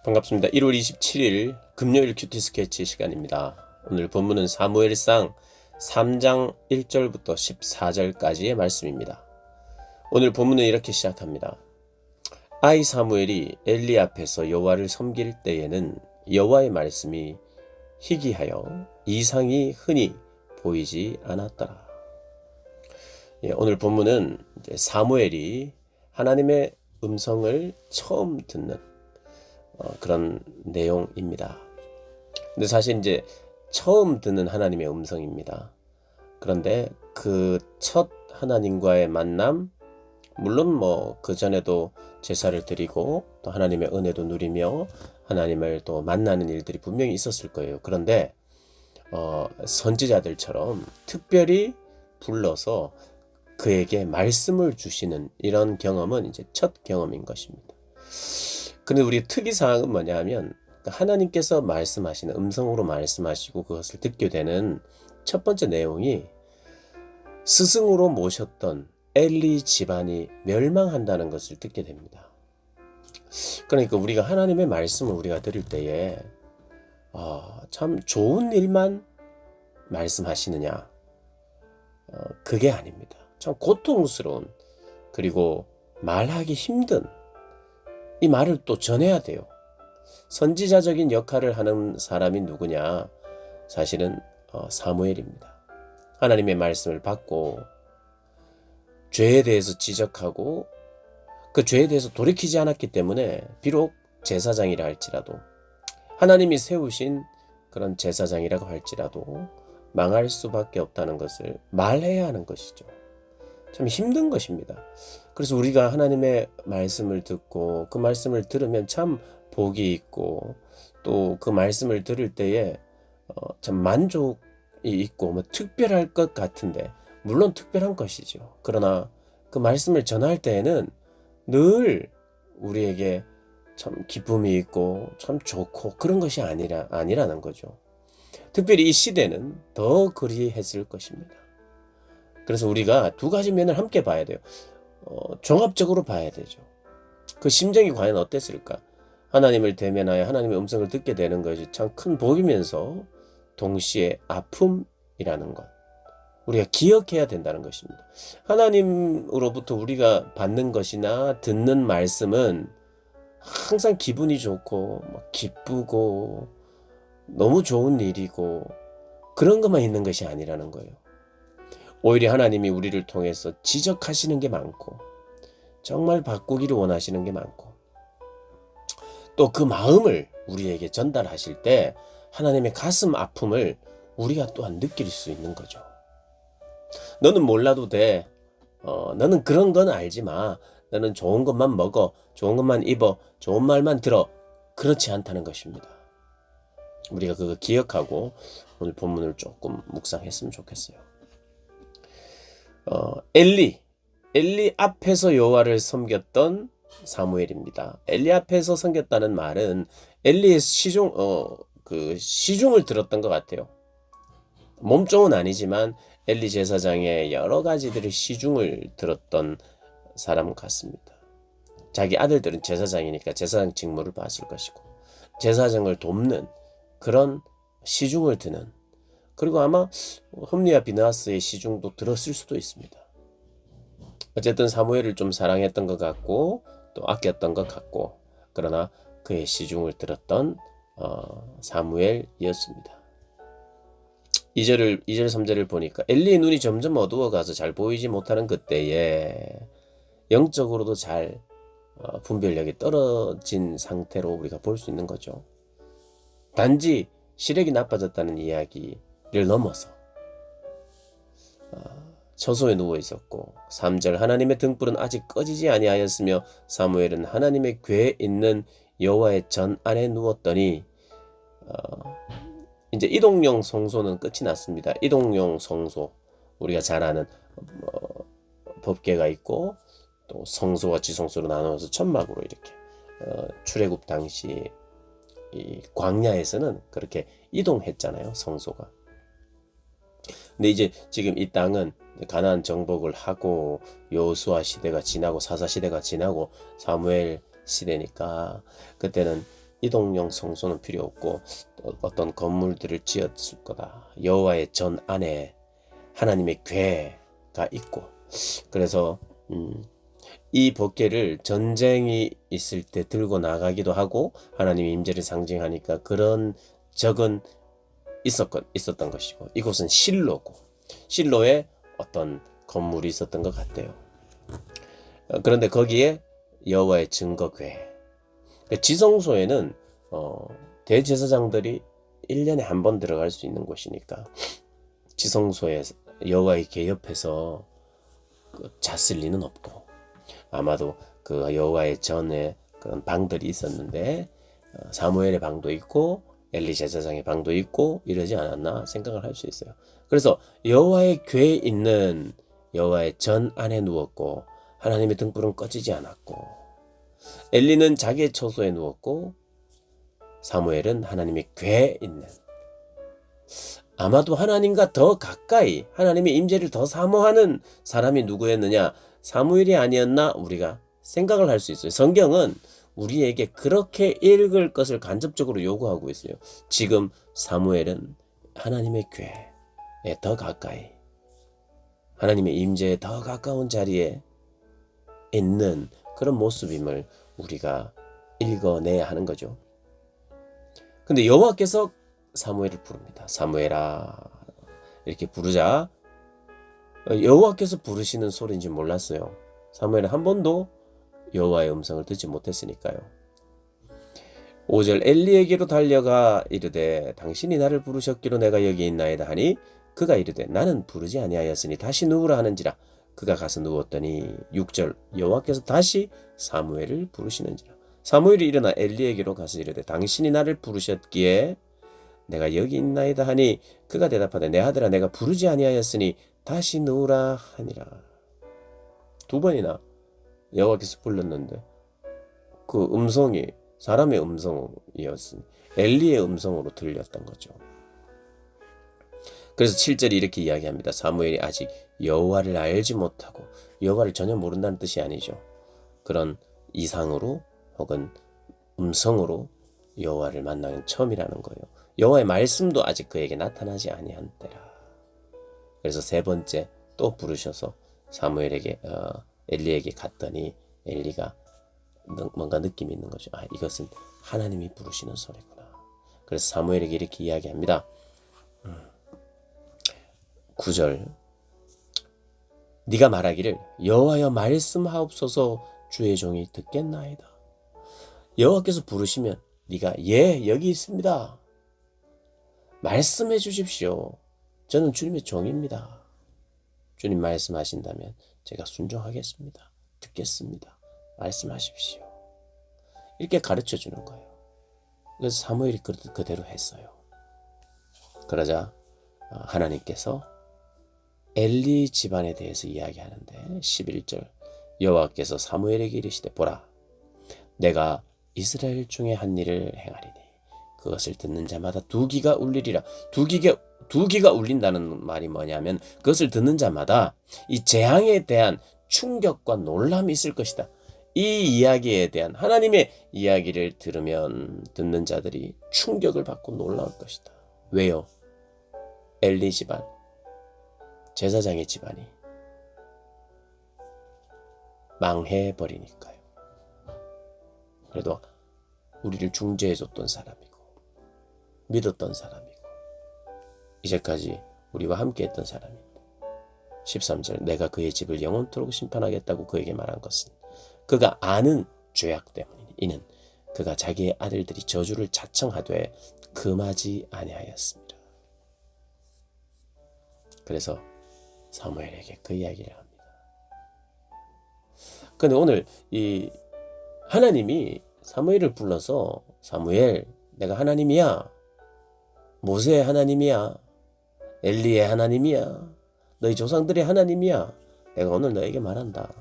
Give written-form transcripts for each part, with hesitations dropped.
반갑습니다. 1월 27일 금요일 큐티 스케치 시간입니다. 오늘 본문은 사무엘상 3장 1절부터 14절까지의 말씀입니다. 오늘 본문은 이렇게 시작합니다. 아이 사무엘이 엘리 앞에서 여호와를 섬길 때에는 여호와의 말씀이 희귀하여 이상이 흔히 보이지 않았더라. 오늘 본문은 사무엘이 하나님의 음성을 처음 듣는 그런 내용입니다. 근데 사실 이제 처음 듣는 하나님의 음성입니다. 그런데 그 첫 하나님과의 만남, 물론 그 전에도 제사를 드리고 또 하나님의 은혜도 누리며 하나님을 또 만나는 일들이 분명히 있었을 거예요. 그런데 선지자들처럼 특별히 불러서 그에게 말씀을 주시는 이런 경험은 이제 첫 경험인 것입니다. 근데 우리 특이사항은 뭐냐 하면 하나님께서 말씀하시는 음성으로 말씀하시고 그것을 듣게 되는 첫 번째 내용이 스승으로 모셨던 엘리 집안이 멸망한다는 것을 듣게 됩니다. 그러니까 우리가 하나님의 말씀을 우리가 들을 때에 참 좋은 일만 말씀하시느냐, 그게 아닙니다. 참 고통스러운, 그리고 말하기 힘든 이 말을 또 전해야 돼요. 선지자적인 역할을 하는 사람이 누구냐? 사실은 사무엘입니다. 하나님의 말씀을 받고 죄에 대해서 지적하고 그 죄에 대해서 돌이키지 않았기 때문에 비록 제사장이라 할지라도, 하나님이 세우신 그런 제사장이라고 할지라도 망할 수밖에 없다는 것을 말해야 하는 것이죠. 참 힘든 것입니다. 그래서 우리가 하나님의 말씀을 듣고 그 말씀을 들으면 참 복이 있고, 또 그 말씀을 들을 때에 참 만족이 있고 특별할 것 같은데, 물론 특별한 것이죠. 그러나 그 말씀을 전할 때에는 늘 우리에게 참 기쁨이 있고 참 좋고 그런 것이 아니라는 거죠. 특별히 이 시대는 더 그리했을 것입니다. 그래서 우리가 두 가지 면을 함께 봐야 돼요. 종합적으로 봐야 되죠. 그 심정이 과연 어땠을까? 하나님을 대면하여 하나님의 음성을 듣게 되는 것이 참 큰 복이면서 동시에 아픔이라는 것, 우리가 기억해야 된다는 것입니다. 하나님으로부터 우리가 받는 것이나 듣는 말씀은 항상 기분이 좋고 기쁘고 너무 좋은 일이고 그런 것만 있는 것이 아니라는 거예요. 오히려 하나님이 우리를 통해서 지적하시는 게 많고 정말 바꾸기를 원하시는 게 많고, 또 그 마음을 우리에게 전달하실 때 하나님의 가슴 아픔을 우리가 또한 느낄 수 있는 거죠. 너는 몰라도 돼. 너는 그런 건 알지 마. 너는 좋은 것만 먹어. 좋은 것만 입어. 좋은 말만 들어. 그렇지 않다는 것입니다. 우리가 그거 기억하고 오늘 본문을 조금 묵상했으면 좋겠어요. 엘리 앞에서 여호와를 섬겼던 사무엘입니다. 엘리 앞에서 섬겼다는 말은 엘리의 시중을 들었던 것 같아요. 몸종은 아니지만 엘리 제사장의 여러 가지들의 시중을 들었던 사람 같습니다. 자기 아들들은 제사장이니까 제사장 직무를 봤을 것이고, 제사장을 돕는 그런 시중을 드는, 그리고 아마 홈리와 비느하스의 시중도 들었을 수도 있습니다. 어쨌든 사무엘을 좀 사랑했던 것 같고 또 아꼈던 것 같고, 그러나 그의 시중을 들었던 사무엘이었습니다. 2절 3절을 보니까 엘리의 눈이 점점 어두워가서 잘 보이지 못하는 그때에 영적으로도 잘 분별력이 떨어진 상태로 우리가 볼 수 있는 거죠. 단지 시력이 나빠졌다는 이야기를 넘어서 처소에 누워 있었고, 3절 하나님의 등불은 아직 꺼지지 아니하였으며 사무엘은 하나님의 궤에 있는 여호와의 전 안에 누웠더니, 이제 이동용 성소는 끝이 났습니다. 이동용 성소, 우리가 잘 아는 법궤가 있고 또 성소와 지성소로 나누어서 천막으로 이렇게 출애굽 당시 이 광야에서는 그렇게 이동했잖아요, 성소가. 근데 이제 지금 이 땅은 가나안 정복을 하고 여호수아 시대가 지나고 사사 시대가 지나고 사무엘 시대니까, 그때는 이동용 성소는 필요 없고 어떤 건물들을 지었을 거다. 여호와의 전 안에 하나님의 궤가 있고, 그래서 이 법궤를 전쟁이 있을 때 들고 나가기도 하고 하나님의 임재를 상징하니까 그런 적은 있었던 것이고, 이곳은 실로고 실로에 어떤 건물이 있었던 것 같아요. 그런데 거기에 여호와의 증거궤, 지성소에는 대제사장들이 1년에 한 번 들어갈 수 있는 곳이니까 지성소에 여호와의 궤 옆에서 잤을 리는 없고, 아마도 그 여호와의 전에 그런 방들이 있었는데 사무엘의 방도 있고 엘리 제사장의 방도 있고 이러지 않았나 생각을 할 수 있어요. 그래서 여호와의 궤에 있는 여호와의 전 안에 누웠고 하나님의 등불은 꺼지지 않았고, 엘리는 자기의 처소에 누웠고 사무엘은 하나님의 궤에 있는, 아마도 하나님과 더 가까이 하나님의 임재를 더 사모하는 사람이 누구였느냐? 사무엘이 아니었나? 우리가 생각을 할 수 있어요. 성경은 우리에게 그렇게 읽을 것을 간접적으로 요구하고 있어요. 지금 사무엘은 하나님의 궤에 더 가까이, 하나님의 임재에 더 가까운 자리에 있는 그런 모습임을 우리가 읽어내야 하는 거죠. 근데 여호와께서 사무엘을 부릅니다. 사무엘아, 이렇게 부르자 여호와께서 부르시는 소리인지 몰랐어요. 사무엘은 한 번도 여호와의 음성을 듣지 못했으니까요. 5절, 엘리에게로 달려가 이르되 당신이 나를 부르셨기로 내가 여기 있나이다 하니 그가 이르되 나는 부르지 아니하였으니 다시 누우라 하는지라. 그가 가서 누웠더니 6절, 여호와께서 다시 사무엘을 부르시는지라. 사무엘이 일어나 엘리에게로 가서 이르되 당신이 나를 부르셨기에 내가 여기 있나이다 하니 그가 대답하되 내 아들아 내가 부르지 아니하였으니 다시 누우라 하니라. 2번이나 여호와께서 불렀는데 그 음성이 사람의 음성이었으니 엘리의 음성으로 들렸던 거죠. 그래서 7절이 이렇게 이야기합니다. 사무엘이 아직 여호와를 알지 못하고, 여호와를 전혀 모른다는 뜻이 아니죠. 그런 이상으로 혹은 음성으로 여호와를 만나는 처음이라는 거예요. 여호와의 말씀도 아직 그에게 나타나지 아니한 때라. 그래서 3번째 또 부르셔서 사무엘에게 엘리에게 갔더니 엘리가 뭔가 느낌이 있는 거죠. 아, 이것은 하나님이 부르시는 소리구나. 그래서 사무엘에게 이렇게 이야기합니다. 9절, 네가 말하기를 여호와여 말씀하옵소서 주의 종이 듣겠나이다. 여호와께서 부르시면 네가 예 여기 있습니다, 말씀해 주십시오, 저는 주님의 종입니다, 주님 말씀하신다면 제가 순종하겠습니다, 듣겠습니다, 말씀하십시오, 이렇게 가르쳐 주는 거예요. 그래서 사무엘이 그대로 했어요. 그러자 하나님께서 엘리 집안에 대해서 이야기하는데 11절, 여호와께서 사무엘에게 이르시되 보라 내가 이스라엘 중에 한 일을 행하리니 그것을 듣는 자마다 두기가 울리리라. 두기가 울린다는 말이 뭐냐면 그것을 듣는 자마다 이 재앙에 대한 충격과 놀람이 있을 것이다. 이 이야기에 대한 하나님의 이야기를 들으면 듣는 자들이 충격을 받고 놀라울 것이다. 왜요? 엘리 집안, 제사장의 집안이 망해버리니까요. 그래도 우리를 중재해줬던 사람이고 믿었던 사람이고 이제까지 우리와 함께했던 사람입니다. 13절, 내가 그의 집을 영원토록 심판하겠다고 그에게 말한 것은 그가 아는 죄악 때문이니 이는 그가 자기의 아들들이 저주를 자청하되 금하지 아니하였습니다. 그래서 사무엘에게 그 이야기를 합니다. 근데 오늘 이 하나님이 사무엘을 불러서 사무엘 내가 하나님이야, 모세의 하나님이야, 엘리의 하나님이야, 너희 조상들의 하나님이야, 내가 오늘 너에게 말한다.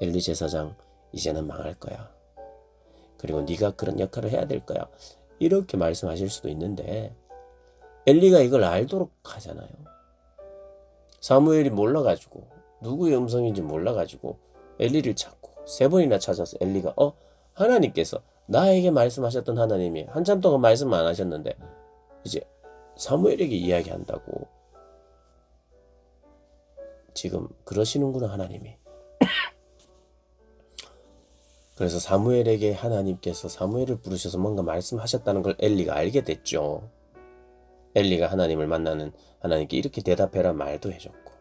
엘리 제사장 이제는 망할 거야. 그리고 네가 그런 역할을 해야 될 거야. 이렇게 말씀하실 수도 있는데 엘리가 이걸 알도록 하잖아요. 사무엘이 몰라가지고 누구의 음성인지 몰라가지고 엘리를 찾고 3번이나 찾아서 엘리가 하나님께서 나에게 말씀하셨던 하나님이 한참 동안 말씀 안 하셨는데 이제 사무엘에게 이야기한다고. 지금 그러시는구나 하나님이. 그래서 사무엘에게 하나님께서 사무엘을 부르셔서 뭔가 말씀하셨다는 걸 엘리가 알게 됐죠. 엘리가 하나님을 만나는 하나님께 이렇게 대답해라 말도 해줬고.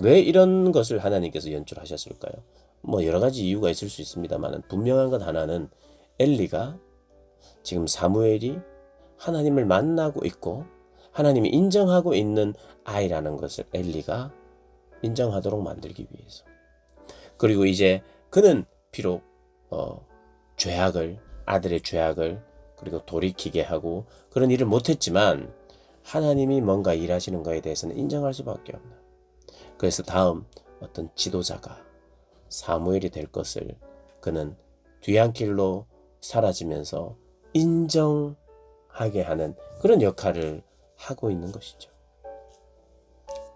왜 이런 것을 하나님께서 연출하셨을까요? 뭐 여러 가지 이유가 있을 수 있습니다만 분명한 것 하나는 엘리가 지금 사무엘이 하나님을 만나고 있고 하나님이 인정하고 있는 아이라는 것을 엘리가 인정하도록 만들기 위해서. 그리고 이제 그는 비록 아들의 죄악을 그리고 돌이키게 하고 그런 일을 못했지만 하나님이 뭔가 일하시는 것에 대해서는 인정할 수밖에 없는. 그래서 다음 어떤 지도자가 사무엘이 될 것을 그는 뒤안길로 사라지면서 인정하게 하는 그런 역할을 하고 있는 것이죠.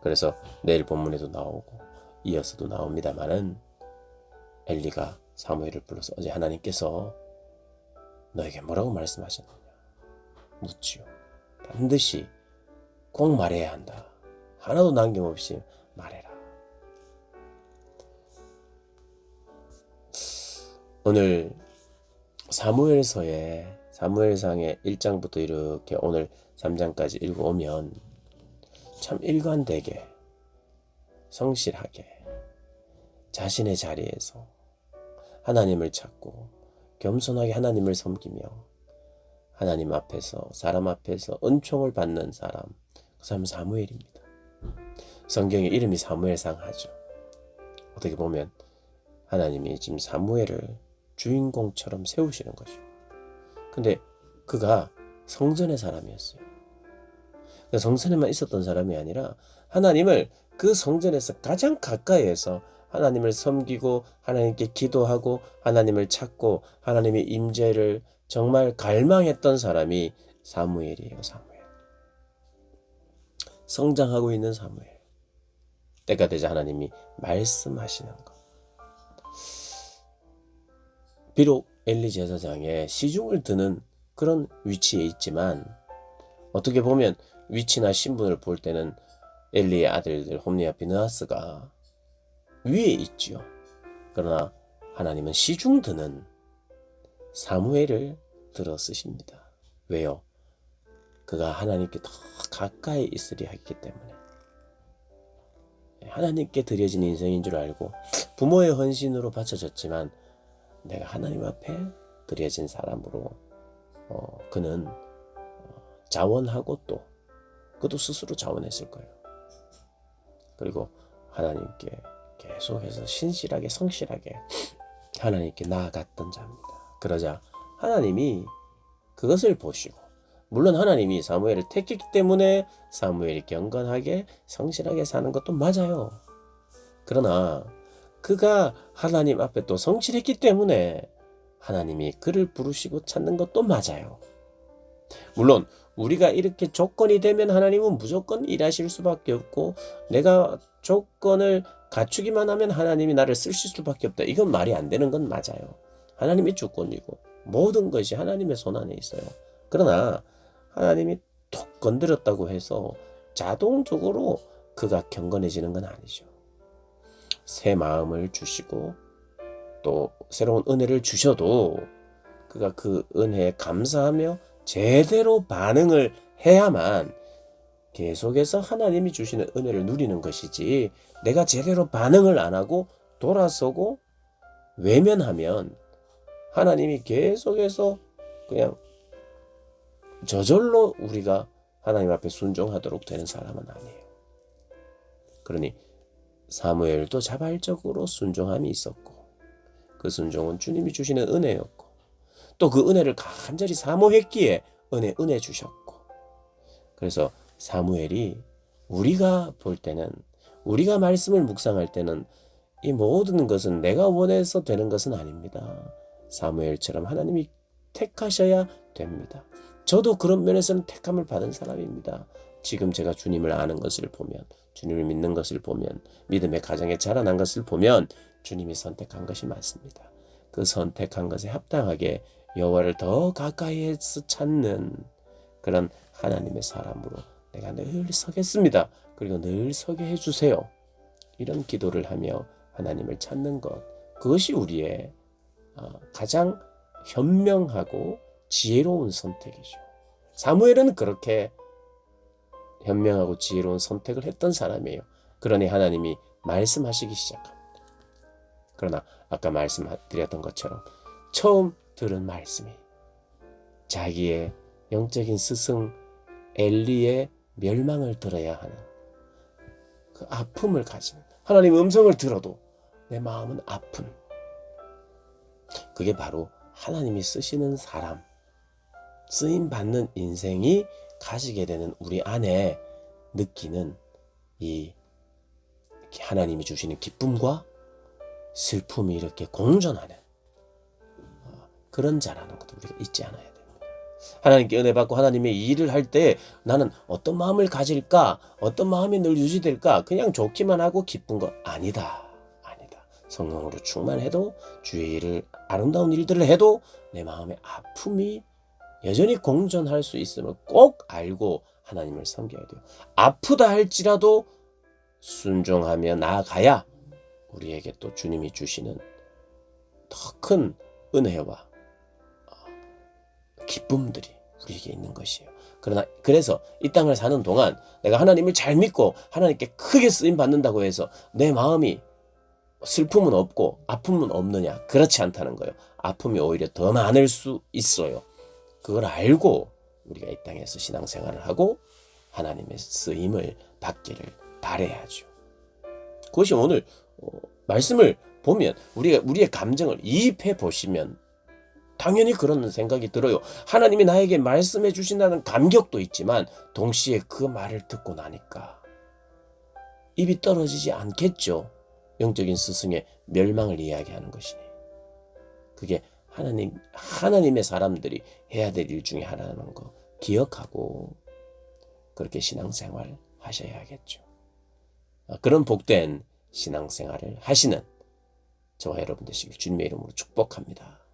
그래서 내일 본문에도 나오고 이어서도 나옵니다만은 엘리가 사무엘을 불러서 어제 하나님께서 너에게 뭐라고 말씀하셨느냐 묻지요. 반드시 꼭 말해야 한다. 하나도 남김없이 말해라. 오늘 사무엘상의 1장부터 이렇게 오늘 3장까지 읽어오면 참 일관되게 성실하게 자신의 자리에서 하나님을 찾고 겸손하게 하나님을 섬기며 하나님 앞에서 사람 앞에서 은총을 받는 사람, 그 사람은 사무엘입니다. 성경에 이름이 사무엘상 하죠. 어떻게 보면 하나님이 지금 사무엘을 주인공처럼 세우시는 것이죠. 근데 그가 성전의 사람이었어요. 성전에만 있었던 사람이 아니라 하나님을 그 성전에서 가장 가까이에서 하나님을 섬기고 하나님께 기도하고 하나님을 찾고 하나님의 임재를 정말 갈망했던 사람이 사무엘이에요. 사무엘. 성장하고 있는 사무엘. 때가 되자 하나님이 말씀하시는 것. 비록 엘리 제사장의 시중을 드는 그런 위치에 있지만 어떻게 보면 위치나 신분을 볼 때는 엘리의 아들들 홈리와 비느하스가 위에 있지요. 그러나 하나님은 시중 드는 사무엘을 들어 쓰십니다. 왜요? 그가 하나님께 더 가까이 있으려 했기 때문에. 하나님께 드려진 인생인 줄 알고 부모의 헌신으로 바쳐졌지만 내가 하나님 앞에 드려진 사람으로 그는 자원하고 또 그도 스스로 자원했을 거예요. 그리고 하나님께 계속해서 신실하게 성실하게 하나님께 나아갔던 자입니다. 그러자 하나님이 그것을 보시고 물론 하나님이 사무엘을 택했기 때문에 사무엘이 경건하게 성실하게 사는 것도 맞아요. 그러나 그가 하나님 앞에 또 성실했기 때문에 하나님이 그를 부르시고 찾는 것도 맞아요. 물론 우리가 이렇게 조건이 되면 하나님은 무조건 일하실 수밖에 없고 내가 조건을 갖추기만 하면 하나님이 나를 쓰실 수밖에 없다. 이건 말이 안 되는 건 맞아요. 하나님이 주권이고 모든 것이 하나님의 손안에 있어요. 그러나 하나님이 톡 건드렸다고 해서 자동적으로 그가 경건해지는 건 아니죠. 새 마음을 주시고 또 새로운 은혜를 주셔도 그가 그 은혜에 감사하며 제대로 반응을 해야만 계속해서 하나님이 주시는 은혜를 누리는 것이지 내가 제대로 반응을 안 하고 돌아서고 외면하면 하나님이 계속해서 그냥 저절로 우리가 하나님 앞에 순종하도록 되는 사람은 아니에요. 그러니 사무엘도 자발적으로 순종함이 있었고 그 순종은 주님이 주시는 은혜였고 또 그 은혜를 간절히 사모했기에 은혜 주셨고 그래서 사무엘이 우리가 볼 때는 우리가 말씀을 묵상할 때는 이 모든 것은 내가 원해서 되는 것은 아닙니다. 사무엘처럼 하나님이 택하셔야 됩니다. 저도 그런 면에서는 택함을 받은 사람입니다. 지금 제가 주님을 아는 것을 보면 주님을 믿는 것을 보면 믿음의 가정에 자라난 것을 보면 주님이 선택한 것이 맞습니다. 그 선택한 것에 합당하게 여호와를 더 가까이에서 찾는 그런 하나님의 사람으로 내가 늘 서겠습니다. 그리고 늘 서게 해주세요. 이런 기도를 하며 하나님을 찾는 것, 그것이 우리의 가장 현명하고 지혜로운 선택이죠. 사무엘은 그렇게 현명하고 지혜로운 선택을 했던 사람이에요. 그러니 하나님이 말씀하시기 시작합니다. 그러나 아까 말씀드렸던 것처럼 처음 들은 말씀이 자기의 영적인 스승 엘리의 멸망을 들어야 하는 그 아픔을 가진, 하나님의 음성을 들어도 내 마음은 아픈, 그게 바로 하나님이 쓰시는 사람, 쓰임받는 인생이 가지게 되는 우리 안에 느끼는 이 하나님이 주시는 기쁨과 슬픔이 이렇게 공존하는 그런 자라는 것도 우리가 잊지 않아야 됩니다. 하나님께 은혜 받고 하나님의 일을 할 때 나는 어떤 마음을 가질까? 어떤 마음이 늘 유지될까? 그냥 좋기만 하고 기쁜 거 아니다. 성령으로 충만해도 주의 일을, 아름다운 일들을 해도 내 마음의 아픔이 여전히 공존할 수 있음을 꼭 알고 하나님을 섬겨야 돼요. 아프다 할지라도 순종하며 나아가야 우리에게 또 주님이 주시는 더 큰 은혜와 기쁨들이 우리에게 있는 것이에요. 그래서 이 땅을 사는 동안 내가 하나님을 잘 믿고 하나님께 크게 쓰임 받는다고 해서 내 마음이 슬픔은 없고 아픔은 없느냐? 그렇지 않다는 거예요. 아픔이 오히려 더 많을 수 있어요. 그걸 알고 우리가 이 땅에서 신앙생활을 하고 하나님의 쓰임을 받기를 바라야죠. 그것이 오늘 말씀을 보면 우리의 감정을 이입해 보시면 당연히 그런 생각이 들어요. 하나님이 나에게 말씀해 주신다는 감격도 있지만 동시에 그 말을 듣고 나니까 입이 떨어지지 않겠죠. 영적인 스승의 멸망을 이야기하는 것이니. 그게 하나님의 사람들이 해야 될 일 중에 하나라는 거 기억하고 그렇게 신앙생활 하셔야겠죠. 그런 복된 신앙생활을 하시는 저와 여러분 되시길 주님의 이름으로 축복합니다.